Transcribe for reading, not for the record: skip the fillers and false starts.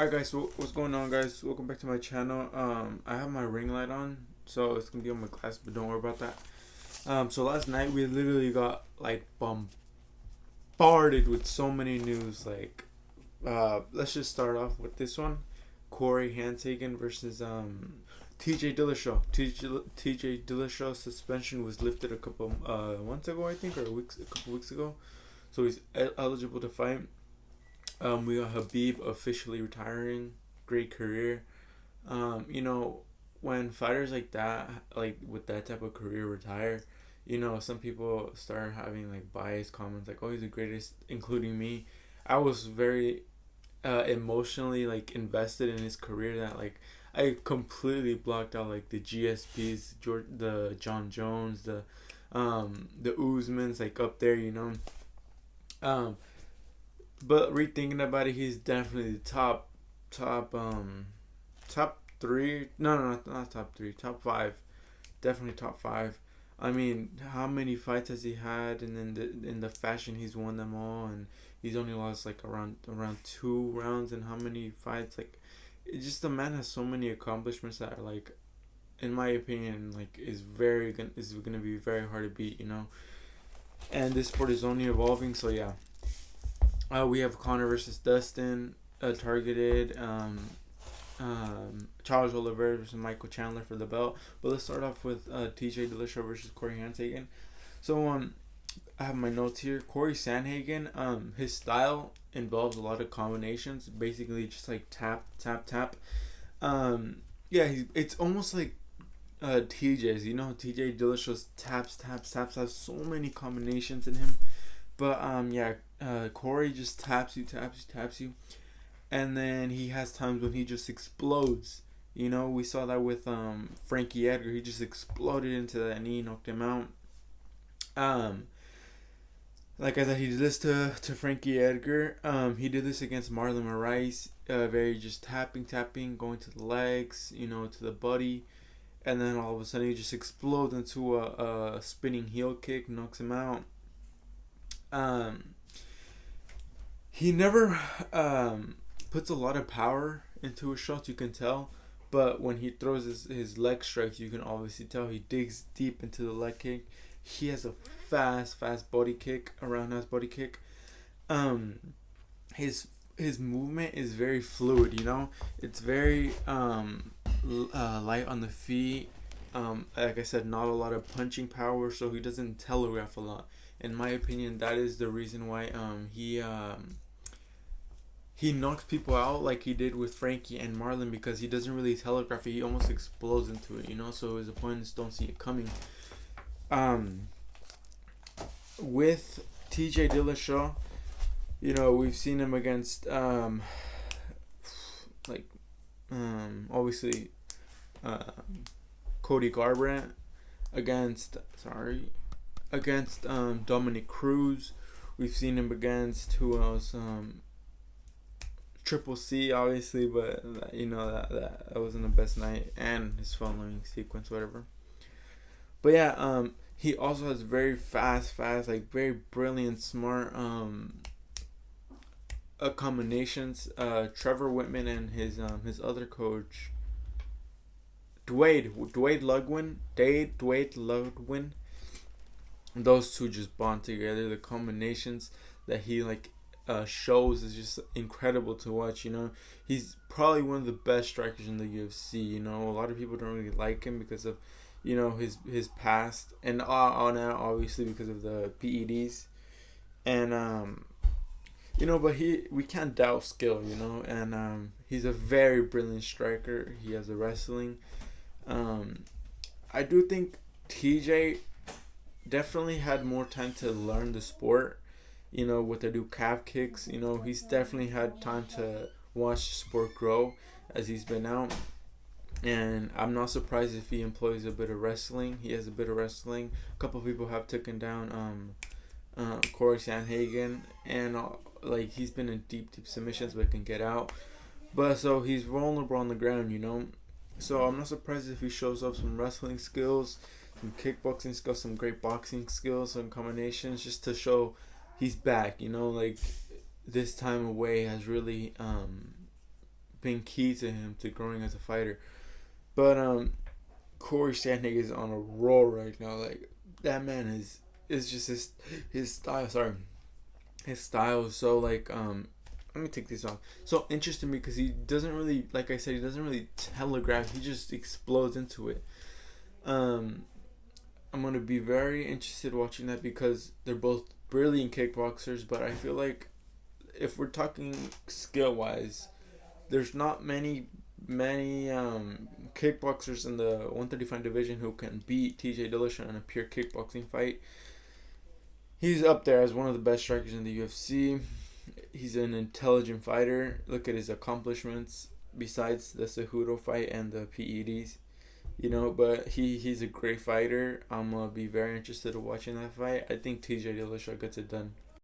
Alright guys, so what's going on guys? Welcome back to my channel. I have my ring light on, so it's gonna be on my glass, but don't worry about that. So last night we literally got like bombarded with so many news. Let's just start off with this one. Cory Sandhagen versus TJ Dillashaw. TJ Dillashaw's suspension was lifted a couple months ago, I think, or a couple weeks ago. So he's eligible to fight. We got Habib officially retiring. Great career. When fighters like that, like with that type of career, retire, some people start having like biased comments like, "Oh, he's the greatest," including me. I was very emotionally like invested in his career that like I completely blocked out like the GSPs, the John Jones, the Usmans like up there. Um, but rethinking about it, he's definitely the top three. No, not top three, top five. Definitely top five. I mean, how many fights has he had? And then in the fashion, he's won them all, and he's only lost like around 2 rounds. And how many fights? Like, it's just the man has so many accomplishments that are like, in my opinion, like is gonna be very hard to beat. And this sport is only evolving. So yeah. We have Conor versus Dustin, targeted. Charles Oliveira versus Michael Chandler for the belt. But let's start off with TJ Dillashaw versus Cory Sandhagen. So I have my notes here. Cory Sandhagen, his style involves a lot of combinations. Basically, just like tap, tap, tap. It's almost like TJ's. TJ Dillashaw's taps, taps, taps has so many combinations in him. But Cory just taps you, taps you, taps you, and then he has times when he just explodes. We saw that with Frankie Edgar. He just exploded into that knee, knocked him out. Like I said, he did this to Frankie Edgar. He did this against Marlon Moraes. Very just tapping, going to the legs, to the body, and then all of a sudden he just explodes into a spinning heel kick, knocks him out. He never puts a lot of power into his shots, you can tell. But when he throws his leg strikes, you can obviously tell he digs deep into the leg kick. He has a fast body kick, a roundhouse body kick. His movement is very fluid, It's very light on the feet. Like I said, not a lot of punching power, so he doesn't telegraph a lot. In my opinion, that is the reason why he knocks people out like he did with Frankie and Marlon, because he doesn't really telegraph it. He almost explodes into it, so his opponents don't see it coming. With TJ Dillashaw, we've seen him against obviously Cody Garbrandt, against Dominic Cruz. We've seen him against who else? Triple C, obviously, but that wasn't the best night, and his following sequence, whatever. But yeah, he also has very fast, like very brilliant, smart combinations. Trevor Whitman and his other coach, Dwayne Ludwin. Those two just bond together. The combinations that he shows is just incredible to watch. He's probably one of the best strikers in the UFC. A lot of people don't really like him because of his past, and on now obviously because of the PEDs, and but we can't doubt skill. And he's a very brilliant striker. He has the wrestling. I do think TJ definitely had more time to learn the sport, with the new calf kicks. He's definitely had time to watch the sport grow as he's been out. And I'm not surprised if he employs a bit of wrestling. He has a bit of wrestling. A couple of people have taken down Cory Sandhagen, and he's been in deep submissions but can get out. But so he's vulnerable on the ground, So I'm not surprised if he shows off some wrestling skills, some kickboxing skills, some great boxing skills, some combinations, just to show he's back. This time away has really been key to him to growing as a fighter. But Cory Sandhagen is on a roll right now. Like, that man is just his style. Sorry, his style is so like Let me take this off. So interesting because he doesn't really, like I said, he doesn't really telegraph. He just explodes into it. I'm gonna be very interested watching that because they're both brilliant kickboxers. But I feel like if we're talking skill wise, there's not many kickboxers in the 135 division who can beat TJ Dillashaw in a pure kickboxing fight. He's up there as one of the best strikers in the UFC. He's an intelligent fighter. Look at his accomplishments besides the Cejudo fight and the PEDs. But he's a great fighter. I'm going to be very interested in watching that fight. I think TJ Dillashaw gets it done.